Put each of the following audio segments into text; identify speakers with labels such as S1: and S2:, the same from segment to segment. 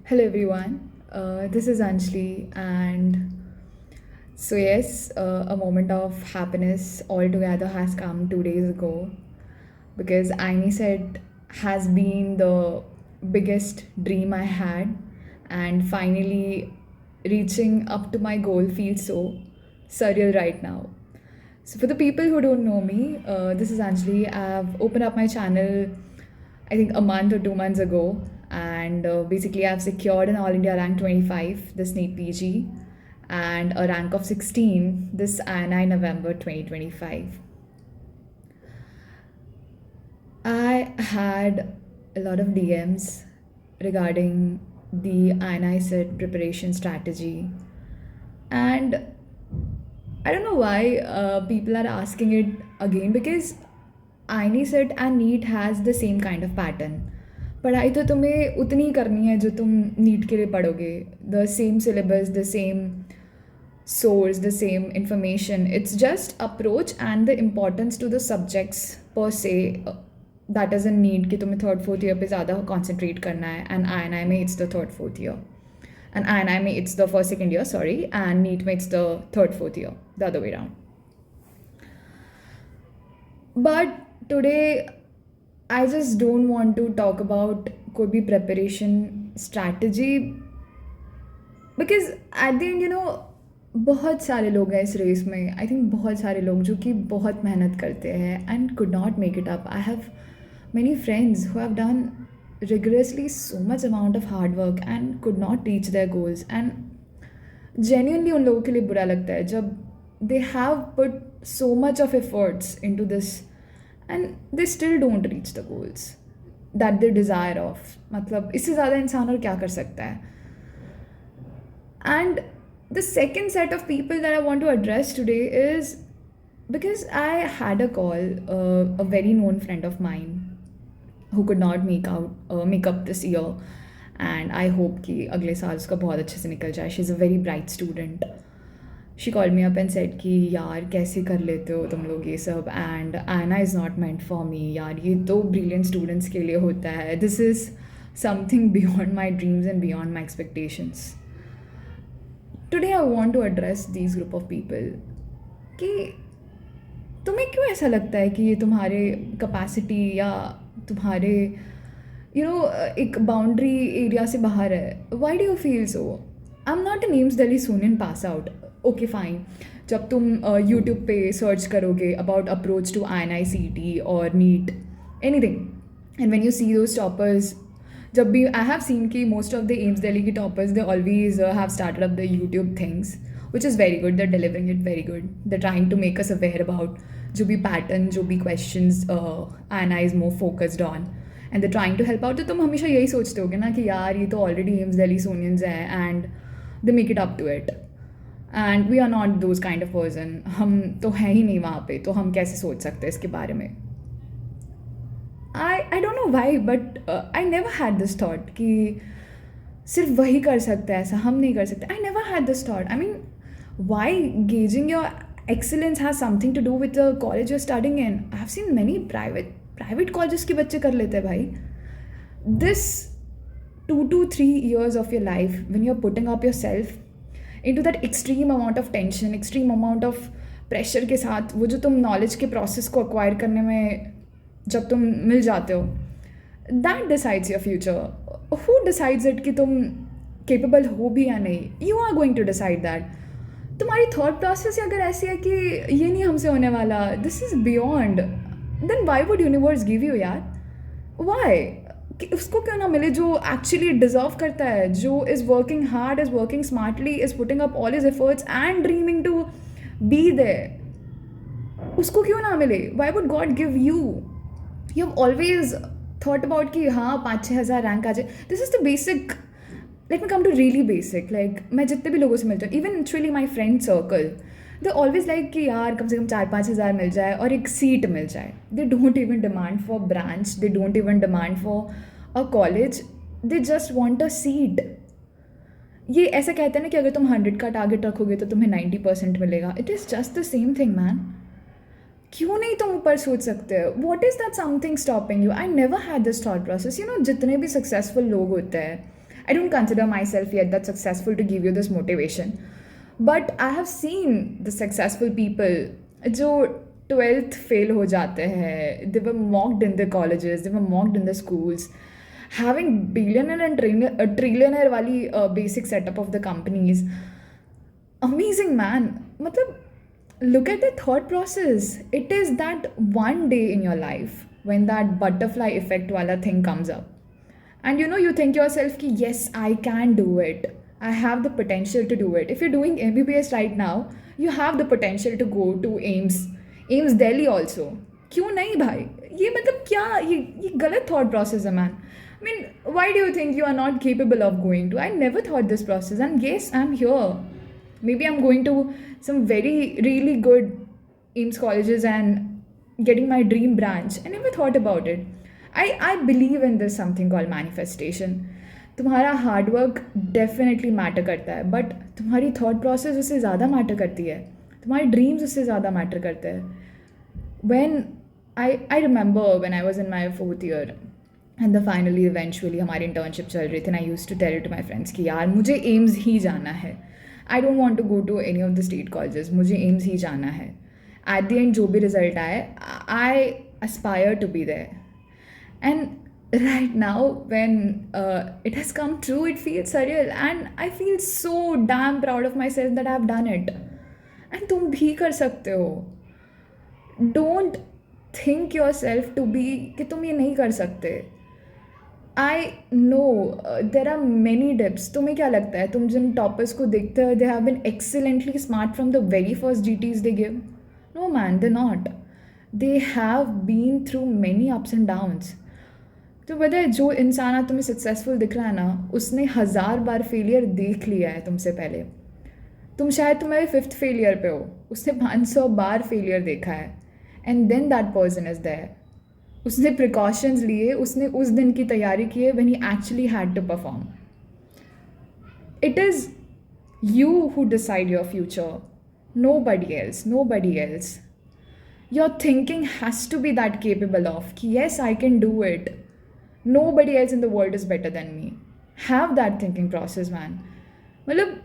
S1: Hello everyone, this is Anjali, and yes, a moment of happiness altogether has come 2 days ago because Aini said has been the biggest dream I had, and finally reaching up to my goal feels so surreal right now. So, for the people who don't know me, this is Anjali. I've opened up my channel, I think a month or 2 months ago, and basically, I've secured an All India rank 25 this NEET PG and a rank of 16 this INI November 2025. I had a lot of DMs regarding the INI set preparation strategy, and I don't know why people are asking it again because INI CET and NEET has the same kind of pattern. पढ़ाई तो तुम्हें उतनी ही करनी है जो तुम NEET के लिए पढ़ोगे. The same syllabus, the same source, the same information. It's just approach and the importance to the subjects per se. That is in NEET कि तुम्हें थर्ड फोर्थ ईयर पे ज़्यादा कॉन्सेंट्रेट करना है, एंड आई एन आई में it's the third fourth year, and INI में it's the first second year, sorry, and NEET में it's the third fourth year, the other way around. But today I just don't want to talk about कोई भी preparation strategy because at the end बहुत सारे लोग हैं इस race में. I think बहुत सारे लोग जो कि बहुत मेहनत करते हैं and could not make it up. I have many friends who have done rigorously so much amount of hard work and could not reach their goals, and genuinely उन लोगों के लिए बुरा लगता है जब they have put so much of efforts into this and they still don't reach the goals that they desire of. मतलब इससे ज़्यादा इंसान और क्या कर सकता है. And the second set of people that I want to address today is because I had a call, a very known friend of mine who could not make up this year, and I hope कि अगले साल उसका बहुत अच्छे से निकल जाए. She's a very bright student. She called me up and said कि यार कैसे कर लेते हो तुम लोग ये सब, and Anna is not meant for me. यार ये तो brilliant students के लिए होता है. This is something beyond my dreams and beyond my expectations. Today I want to address these group of people कि तुम्हें क्यों ऐसा लगता है कि ये तुम्हारे कैपेसिटी या तुम्हारे एक बाउंड्री एरिया से बाहर है. Why do you feel so? I am not an AIIMS Delhi सोनियन पास आउट. ओके फाइन, जब तुम यूट्यूब पे सर्च करोगे अबाउट अप्रोच टू INI-CET और NEET anything, and when you see those toppers, जब भी आई हैव सीन कि most of the AIIMS Delhi की toppers they always have started up the YouTube things, which is very good. They're delivering it very good. They're trying to make us aware about जो भी pattern, जो भी questions Anna is more focused on, and they're trying to help out. तो तुम हमेशा यही सोचते होगे ना कि यार ये तो already एम्स दिल्ली सोनियंस हैं and they make it up to it, and we are not those kind of person. हम तो हैं ही नहीं वहाँ पे, तो हम कैसे सोच सकते हैं इसके बारे में. I don't know why, but I never had this thought कि सिर्फ वही कर सकता है ऐसा, हम नहीं कर सकते. I never had this thought. I mean, why gauging your excellence has something to do with the college you're studying in. I have seen many private colleges के बच्चे कर लेते हैं भाई. This 2 to 3 years of your life when you're putting up yourself into that extreme amount of tension, extreme amount of pressure के साथ, वो जो तुम knowledge के process को acquire करने में जब तुम मिल जाते हो, that decides your future. Who decides it कि तुम capable हो भी या नहीं? You are going to decide that. तुम्हारी थॉट प्रोसेस अगर ऐसी है कि ये नहीं हमसे होने वाला, this is beyond, then why would universe give you यार? वाई? कि उसको क्यों ना मिले जो एक्चुअली डिजर्व करता है, जो is working hard, is working smartly, is putting up all his efforts and dreaming to be there. उसको क्यों ना मिले? Why would God give you? You have always thought about कि हाँ 5-6 हज़ार रैंक आ जाए. This is the basic. Let me come to really basic. Like मैं जितने भी लोगों से मिलती हूँ, even actually my friend circle, they always like कि यार कम से कम 4-5 हज़ार मिल जाए और एक सीट मिल जाए. They don't even demand for branch, they don't even demand for a college, they just want a seat. ये ऐसा कहते हैं ना कि अगर तुम 100 का टारगेट रखोगे तो तुम्हें 90% मिलेगा. It is just the same thing man. क्यों नहीं तुम ऊपर सोच सकते हो? What is that something stopping you? I never had this thought process. जितने भी सक्सेसफुल लोग होते हैं, I don't consider myself yet that successful to give you this motivation. But I have seen the successful people जो 12th fail हो जाते हैं, they were mocked in the colleges, they were mocked in the schools, having billionaire and trillionaire वाली basic setup of the companies. Amazing man. मतलब look at the thought process. It is that one day in your life when that butterfly effect wala thing comes up. And you think yourself ki yes, I can do it. I have the potential to do it. If you're doing MBBS right now, you have the potential to go to AIMS Delhi also. क्यों नहीं भाई? ये मतलब क्या ये गलत thought process है man. I mean, why do you think you are not capable of going to? I never thought this process, and yes, I'm here. Maybe I'm going to some very really good AIMS colleges and getting my dream branch. I never thought about it. I believe in this something called manifestation. तुम्हारा hard work definitely matter करता है, but तुम्हारी thought process उससे ज़्यादा matter करती है, तुम्हारे dreams उससे ज़्यादा मैटर करते हैं. When I remember when I was in my 4th year and the finally eventually हमारी इंटर्नशिप चल रही थी, and I used to tell it to my friends कि यार मुझे एम्स ही जाना है. I don't want to go to any of the state colleges, मुझे एम्स ही जाना है. At the end जो भी रिजल्ट आए, I aspire to be there. And right now when it has come true, it feels surreal and I feel so damn proud of myself that I have done it. And तुम भी कर सकते हो. Don't think yourself to be कि तुम ये नहीं कर सकते. I know there are many dips. तुम्हें क्या लगता है तुम जिन टॉपर्स को देखते हो, they have been excellently smart from the very first GTs they give? No man, they're not. They have been through many ups and downs. तो पता है जो इंसान आज तुम्हें सक्सेसफुल दिख रहा है ना, उसने 1000 बार फेलियर देख लिया है तुमसे पहले. तुम शायद तुम्हारे 5th फेलियर पे हो, उसने 500 बार फेलियर देखा है. And then that person is there. उसने प्रिकॉशंस लिए, उसने उस दिन की तैयारी की है when he actually had to perform. It is you who decide your future, nobody else. Your thinking has to be that capable of कि yes, I can do it. Nobody else in the world is better than me. Have that thinking process man. मतलब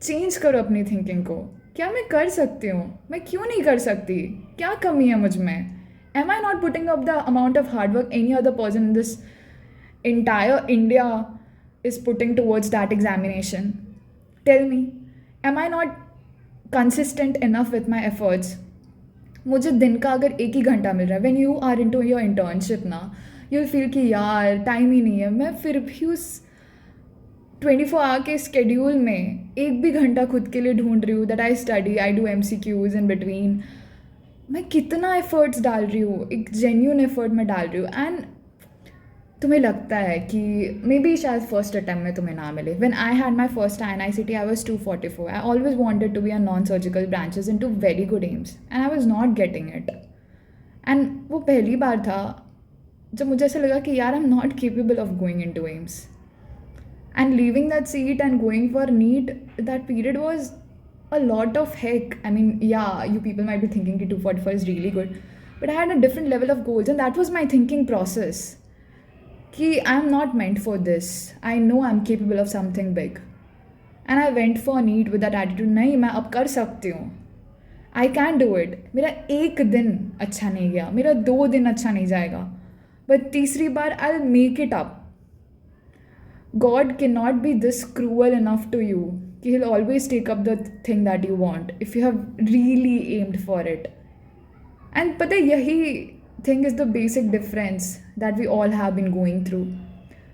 S1: change करो अपनी thinking को. क्या मैं कर सकती हूँ? मैं क्यों नहीं कर सकती? क्या कमी है मुझ में? Am I not putting up the amount of hard work any other person in this entire India is putting towards that examination? Tell me, am I not consistent enough with my efforts? मुझे दिन का अगर 1 ही घंटा मिल रहा है, when you are into your internship ना, you'll feel कि यार टाइम ही नहीं है. मैं फिर भी उस 24 आवर के स्केड्यूल में 1 भी घंटा खुद के लिए ढूंढ रही हूँ. That I study, I do MCQs in between. मैं कितना एफर्ट्स डाल रही हूँ, एक जेन्यून एफर्ट में डाल रही हूँ. एंड तुम्हें लगता है कि मे बी शायद फर्स्ट अटैम्प्ट में तुम्हें ना मिले. When I had my first INICT I was 244. I always wanted to be a non surgical branches into very good AIIMS and I was not getting it. And वो पहली बार था जब मुझे ऐसा लगा कि यार I am not capable of going into AIIMS. And leaving that seat and going for NEET, that period was a lot of heck. I mean, yeah, you people might be thinking that 244 is really good, but I had a different level of goals, and that was my thinking process. Ki I'm not meant for this. I know I'm capable of something big, and I went for NEET with that attitude. नहीं, मैं अब कर सकती हूँ. I can do it. मेरा 1 दिन अच्छा नहीं गया, मेरा 2 दिन अच्छा नहीं जाएगा, but तीसरी बार I'll make it up. God cannot be this cruel enough to you. He'll always take up the thing that you want if you have really aimed for it. And पता है यही thing is the basic difference that we all have been going through.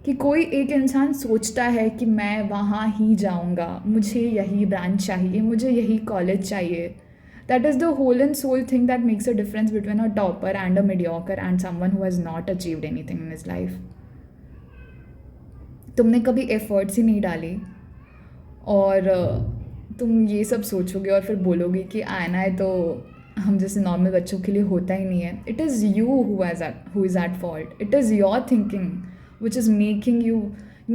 S1: कि कोई एक इंसान सोचता है कि मैं वहाँ ही जाऊँगा, मुझे यही ब्रांच चाहिए, मुझे यही कॉलेज चाहिए. That is the whole and soul thing that makes a difference between a topper and a mediocre and someone who has not achieved anything in his life. तुमने कभी एफर्ट्स ही नहीं डाली और तुम ये सब सोचोगे और फिर बोलोगे कि आना है तो हम जैसे नॉर्मल बच्चों के लिए होता ही नहीं है. It is you who is at fault. It is your thinking which is making you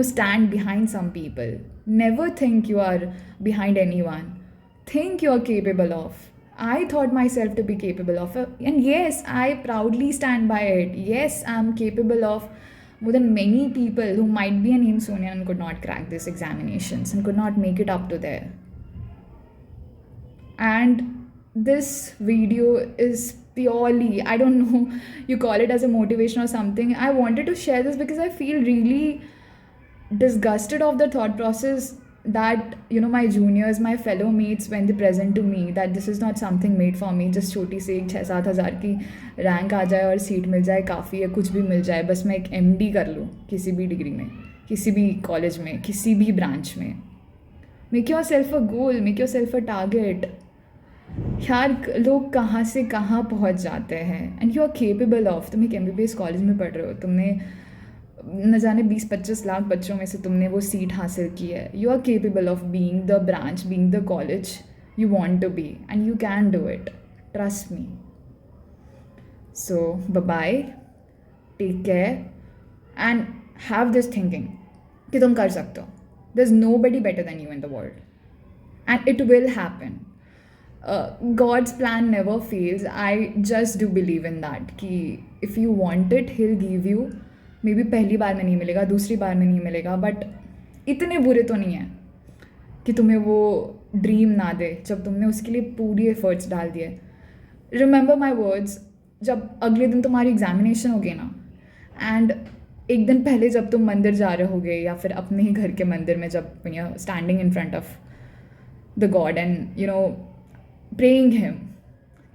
S1: stand behind some people. Never think you are behind anyone. Think you are capable of. I thought myself to be capable of it, and yes, I proudly stand by it. Yes, I'm capable of more than many people who might be an Sonian and could not crack these examinations and could not make it up to there. And this video is purely, I don't know, you call it as a motivation or something. I wanted to share this because I feel really disgusted of the thought process that, you know, my juniors, my fellow mates, when they present to me that this is not something made for me, just छोटी सी एक 6-7 हज़ार की rank आ जाए और seat मिल जाए काफ़ी है, कुछ भी मिल जाए, बस मैं एक MD कर लूँ किसी भी डिग्री में, किसी भी कॉलेज में, किसी भी ब्रांच में. Make yourself a goal, make yourself a target. यार लोग कहाँ से कहाँ पहुँच जाते हैं. And you are capable of. तुम एक MBBS कॉलेज में पढ़ रहे हो, तुमने न जाने 20-25 लाख बच्चों में से तुमने वो सीट हासिल की है. You are capable of being the branch, being the college you want to be, and you can do it. Trust me. So bye-bye, take care, and have this thinking कि तुम कर सकते हो. There's nobody better than you in the world, and it will happen. God's plan never fails. I just do believe in that कि if you want it, He'll give you. Maybe पहली बार में नहीं मिलेगा, दूसरी बार में नहीं मिलेगा, but इतने बुरे तो नहीं है कि तुम्हें वो ड्रीम ना दे जब तुमने उसके लिए पूरी एफर्ट्स डाल दिए. Remember my words. जब अगले दिन तुम्हारी एग्जामिनेशन होगी ना, एंड एक दिन पहले जब तुम मंदिर जा रहे होगे या फिर अपने ही घर के मंदिर में, जब you standing in front of the god and you know praying him,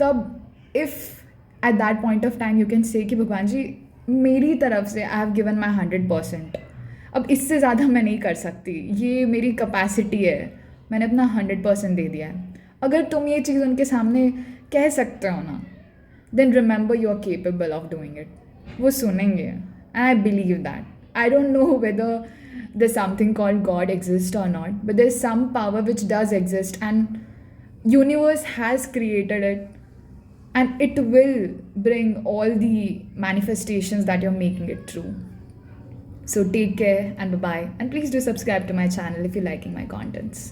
S1: तब if at that point of time you can say कि भगवान जी मेरी तरफ से आई हैव गिवन माई 100%. अब इससे ज़्यादा मैं नहीं कर सकती, ये मेरी कैपेसिटी है, मैंने अपना 100% दे दिया है. अगर तुम ये चीज़ उनके सामने कह सकते हो ना, then remember you are capable of doing it. वो सुनेंगे, and I believe that. I don't know whether there something called god exist और not, but there is some power which does exist, and universe has created it, and it will bring all the manifestations that you're making it true. So take care and bye-bye, and please do subscribe to my channel if you're liking my contents.